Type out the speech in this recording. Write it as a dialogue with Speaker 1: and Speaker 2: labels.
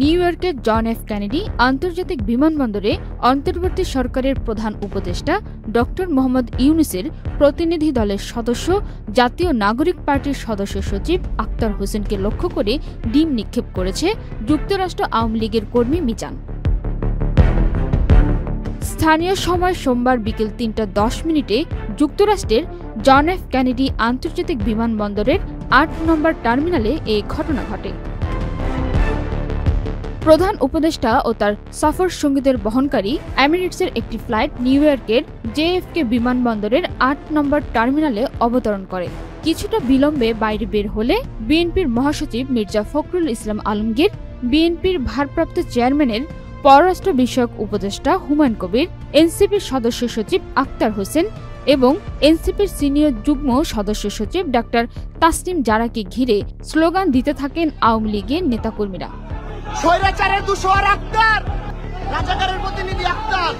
Speaker 1: New ইয়র্কের John F Kennedy আন্তর্জাতিক বিমানবন্দরে অন্তর্বর্তী সরকারের প্রধান উপদেষ্টা ডক্টর মোহাম্মদ ইউনূসের প্রতিনিধি দলের সদস্য জাতীয় নাগরিক পার্টির সদস্য সচিব আক্তার হোসেনকে লক্ষ্য করে ডিম নিক্ষেপ করেছে যুক্তরাষ্ট্র আওয়ামী লীগের কর্মী মিজান। স্থানীয় সময় সোমবার বিকেল ৩টা ১০ যুক্তরাষ্ট্রের জন এফ কেনেডি আন্তর্জাতিক বিমানবন্দরের ৮ নম্বর টার্মিনালে এই ঘটনা ঘটে। প্রধান উপদেষ্টা ও তার সফর সঙ্গীদের বহনকারী এমিরেটসের একটি ফ্লাইট নিউ ইয়র্কের জেএফকে বিমানবন্দরের ৮ নম্বর টার্মিনালে অবতরণ করে। কিছুটা বিলম্বে বাইরে বের হলে বিএনপির মহাসচিব মির্জা ফখরুল ইসলাম আলমগীর, বিএনপির ভারপ্রাপ্ত চেয়ারম্যানের পররাষ্ট্র বিষয়ক উপদেষ্টা হুমায়ুন কবির, এনসিপির সদস্য সচিব আক্তার হোসেন এবং এনসিপির সিনিয়র যুগ্ম সদস্য সচিব ডাক্তার তাসনিম জারাকে ঘিরে স্লোগান দিতে থাকেন আওয়ামী লীগের নেতাকর্মীরা।
Speaker 2: স্বৈরাচারের দুশোয়ার আক্তার, রাজাকারের প্রতিনিধি আক্তার।